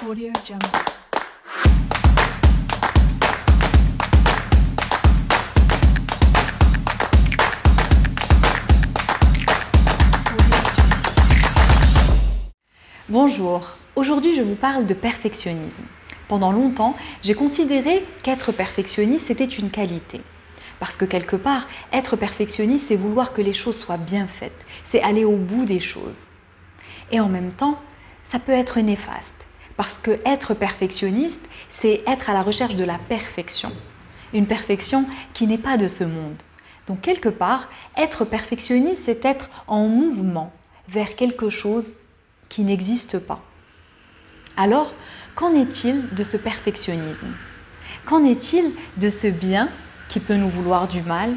Audio Jungle. Bonjour, aujourd'hui je vous parle de perfectionnisme. Pendant longtemps, j'ai considéré qu'être perfectionniste c'était une qualité. Parce que quelque part, être perfectionniste c'est vouloir que les choses soient bien faites, c'est aller au bout des choses. Et en même temps, ça peut être néfaste. Parce que être perfectionniste, c'est être à la recherche de la perfection. Une perfection qui n'est pas de ce monde. Donc quelque part, être perfectionniste, c'est être en mouvement vers quelque chose qui n'existe pas. Alors, qu'en est-il de ce perfectionnisme? Qu'en est-il de ce bien qui peut nous vouloir du mal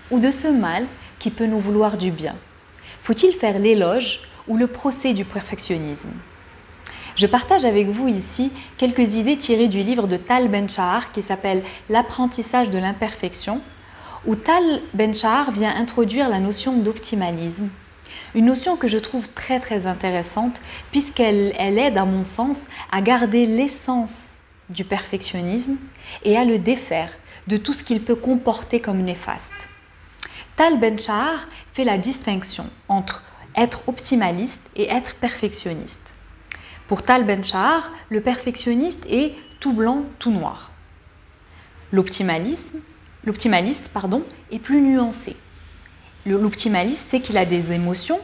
ou de ce mal qui peut nous vouloir du bien? Faut-il faire l'éloge ou le procès du perfectionnisme? Je partage avec vous ici quelques idées tirées du livre de Tal Ben-Shahar qui s'appelle « L'apprentissage de l'imperfection » où Tal Ben-Shahar vient introduire la notion d'optimalisme. Une notion que je trouve très intéressante puisqu'elle aide à mon sens à garder l'essence du perfectionnisme et à le défaire de tout ce qu'il peut comporter comme néfaste. Tal Ben-Shahar fait la distinction entre être optimaliste et être perfectionniste. Pour Tal Ben-Shahar, le perfectionniste est tout blanc, tout noir. L'optimaliste est plus nuancé. L'optimaliste, c'est qu'il a des émotions,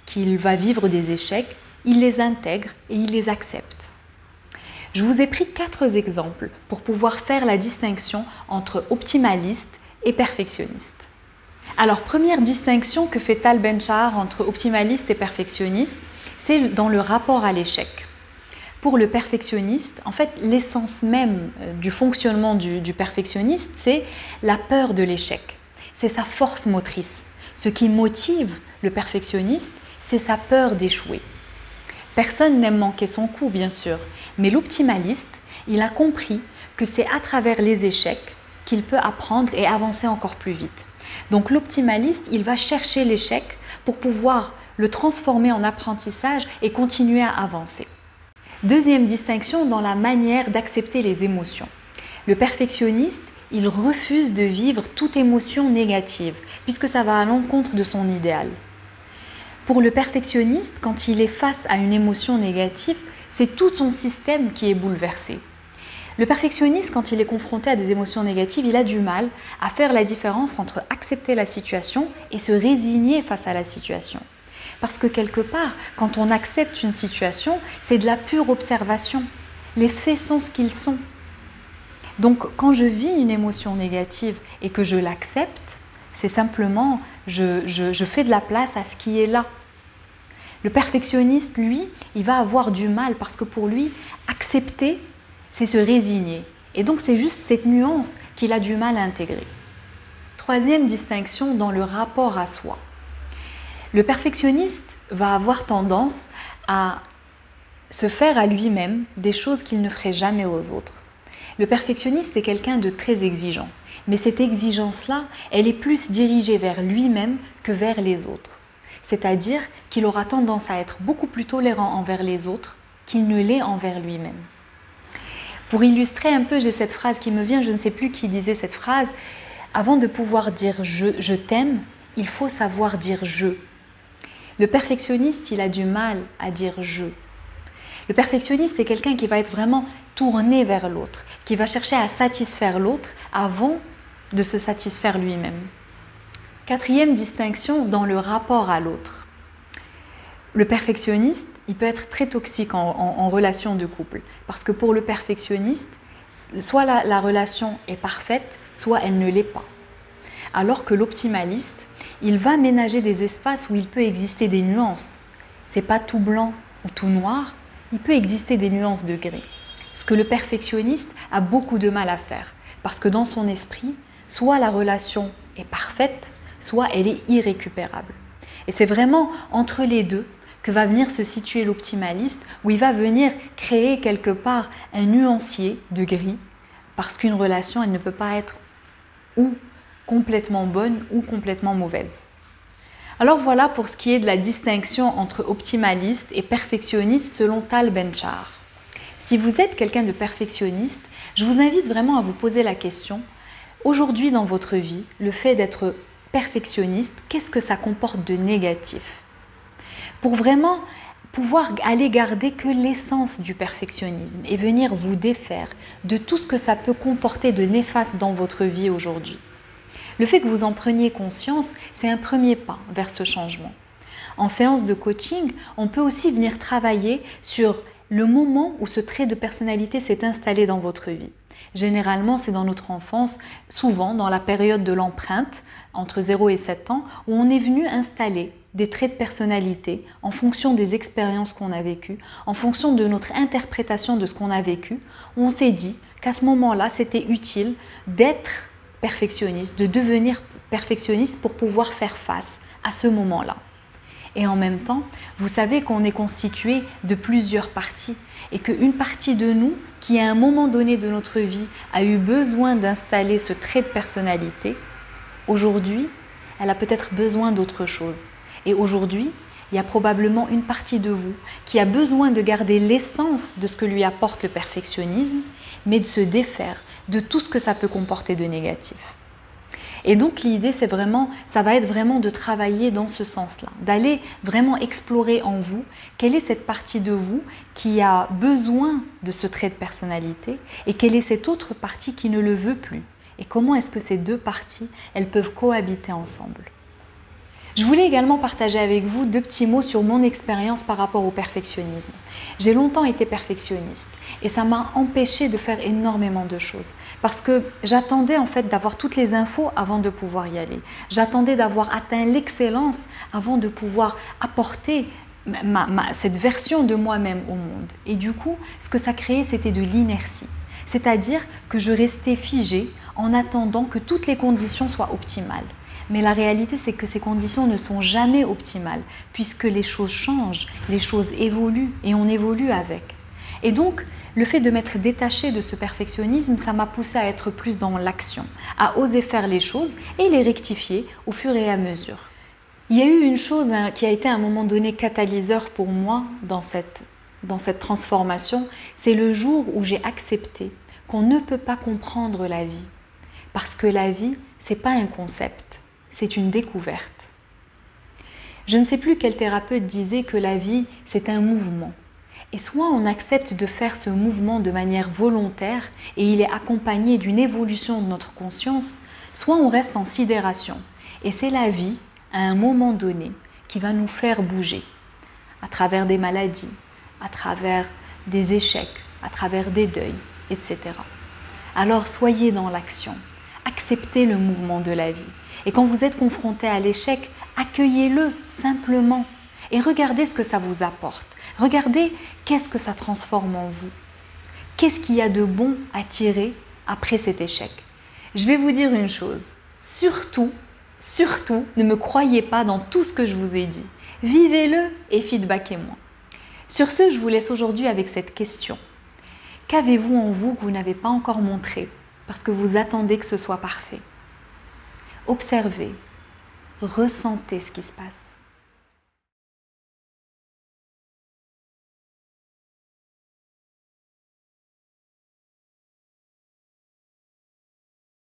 qu'il va vivre des échecs, il les intègre et il les accepte. Je vous ai pris 4 exemples pour pouvoir faire la distinction entre optimaliste et perfectionniste. Alors, première distinction que fait Tal Ben-Shahar entre optimaliste et perfectionniste, c'est dans le rapport à l'échec. Pour le perfectionniste, en fait, l'essence même du fonctionnement du perfectionniste, c'est la peur de l'échec. C'est sa force motrice. Ce qui motive le perfectionniste, c'est sa peur d'échouer. Personne n'aime manquer son coup, bien sûr, mais l'optimaliste, il a compris que c'est à travers les échecs qu'il peut apprendre et avancer encore plus vite. Donc l'optimaliste, il va chercher l'échec pour pouvoir le transformer en apprentissage et continuer à avancer. Deuxième distinction dans la manière d'accepter les émotions. Le perfectionniste, il refuse de vivre toute émotion négative, puisque ça va à l'encontre de son idéal. Pour le perfectionniste, quand il est face à une émotion négative, c'est tout son système qui est bouleversé. Le perfectionniste, quand il est confronté à des émotions négatives, il a du mal à faire la différence entre accepter la situation et se résigner face à la situation. Parce que quelque part, quand on accepte une situation, c'est de la pure observation. Les faits sont ce qu'ils sont. Donc, quand je vis une émotion négative et que je l'accepte, c'est simplement, je fais de la place à ce qui est là. Le perfectionniste, lui, il va avoir du mal parce que pour lui, accepter, c'est se résigner. Et donc, c'est juste cette nuance qu'il a du mal à intégrer. Troisième distinction dans le rapport à soi. Le perfectionniste va avoir tendance à se faire à lui-même des choses qu'il ne ferait jamais aux autres. Le perfectionniste est quelqu'un de très exigeant, mais cette exigence-là, elle est plus dirigée vers lui-même que vers les autres. C'est-à-dire qu'il aura tendance à être beaucoup plus tolérant envers les autres qu'il ne l'est envers lui-même. Pour illustrer un peu, j'ai cette phrase qui me vient, je ne sais plus qui disait cette phrase. Avant de pouvoir dire je t'aime, il faut savoir dire je. Le perfectionniste, il a du mal à dire je. Le perfectionniste est quelqu'un qui va être vraiment tourné vers l'autre, qui va chercher à satisfaire l'autre avant de se satisfaire lui-même. Quatrième distinction dans le rapport à l'autre. Le perfectionniste, il peut être très toxique en relation de couple. Parce que pour le perfectionniste, soit la relation est parfaite, soit elle ne l'est pas. Alors que l'optimaliste, il va ménager des espaces où il peut exister des nuances. C'est pas tout blanc ou tout noir, il peut exister des nuances de gris. Ce que le perfectionniste a beaucoup de mal à faire. Parce que dans son esprit, soit la relation est parfaite, soit elle est irrécupérable. Et c'est vraiment entre les deux que va venir se situer l'optimaliste, où il va venir créer quelque part un nuancier de gris, parce qu'une relation, elle ne peut pas être ou complètement bonne ou complètement mauvaise. Alors voilà pour ce qui est de la distinction entre optimaliste et perfectionniste selon Tal Ben-Shahar. Si vous êtes quelqu'un de perfectionniste, je vous invite vraiment à vous poser la question, aujourd'hui dans votre vie, le fait d'être perfectionniste, qu'est-ce que ça comporte de négatif? Pour vraiment pouvoir aller garder que l'essence du perfectionnisme et venir vous défaire de tout ce que ça peut comporter de néfaste dans votre vie aujourd'hui. Le fait que vous en preniez conscience, c'est un premier pas vers ce changement. En séance de coaching, on peut aussi venir travailler sur le moment où ce trait de personnalité s'est installé dans votre vie. Généralement, c'est dans notre enfance, souvent dans la période de l'empreinte, entre 0 et 7 ans, où on est venu installer des traits de personnalité en fonction des expériences qu'on a vécues, en fonction de notre interprétation de ce qu'on a vécu, où on s'est dit qu'à ce moment-là, c'était utile d'être perfectionniste, de devenir perfectionniste pour pouvoir faire face à ce moment-là. Et en même temps, vous savez qu'on est constitué de plusieurs parties et qu'une partie de nous, qui à un moment donné de notre vie a eu besoin d'installer ce trait de personnalité, aujourd'hui, elle a peut-être besoin d'autre chose. Et aujourd'hui, il y a probablement une partie de vous qui a besoin de garder l'essence de ce que lui apporte le perfectionnisme, mais de se défaire de tout ce que ça peut comporter de négatif. Et donc l'idée, ça va être vraiment de travailler dans ce sens-là, d'aller vraiment explorer en vous quelle est cette partie de vous qui a besoin de ce trait de personnalité et quelle est cette autre partie qui ne le veut plus. Et comment est-ce que ces deux parties, elles peuvent cohabiter ensemble. Je voulais également partager avec vous 2 petits mots sur mon expérience par rapport au perfectionnisme. J'ai longtemps été perfectionniste et ça m'a empêché de faire énormément de choses parce que j'attendais en fait d'avoir toutes les infos avant de pouvoir y aller. J'attendais d'avoir atteint l'excellence avant de pouvoir apporter cette version de moi-même au monde. Et du coup, ce que ça créait, c'était de l'inertie. C'est-à-dire que je restais figée en attendant que toutes les conditions soient optimales. Mais la réalité, c'est que ces conditions ne sont jamais optimales, puisque les choses changent, les choses évoluent et on évolue avec. Et donc, le fait de m'être détachée de ce perfectionnisme, ça m'a poussée à être plus dans l'action, à oser faire les choses et les rectifier au fur et à mesure. Il y a eu une chose qui a été à un moment donné catalyseur pour moi dans cette transformation, c'est le jour où j'ai accepté qu'on ne peut pas comprendre la vie. Parce que la vie, ce n'est pas un concept. C'est une découverte. Je ne sais plus quel thérapeute disait que la vie, c'est un mouvement. Et soit on accepte de faire ce mouvement de manière volontaire et il est accompagné d'une évolution de notre conscience, soit on reste en sidération. Et c'est la vie, à un moment donné, qui va nous faire bouger. À travers des maladies, à travers des échecs, à travers des deuils, etc. Alors soyez dans l'action. Acceptez le mouvement de la vie. Et quand vous êtes confronté à l'échec, accueillez-le simplement et regardez ce que ça vous apporte. Regardez qu'est-ce que ça transforme en vous. Qu'est-ce qu'il y a de bon à tirer après cet échec? Je vais vous dire une chose, surtout, ne me croyez pas dans tout ce que je vous ai dit. Vivez-le et feedbackez-moi. Sur ce, je vous laisse aujourd'hui avec cette question. Qu'avez-vous en vous que vous n'avez pas encore montré parce que vous attendez que ce soit parfait? Observez, ressentez ce qui se passe.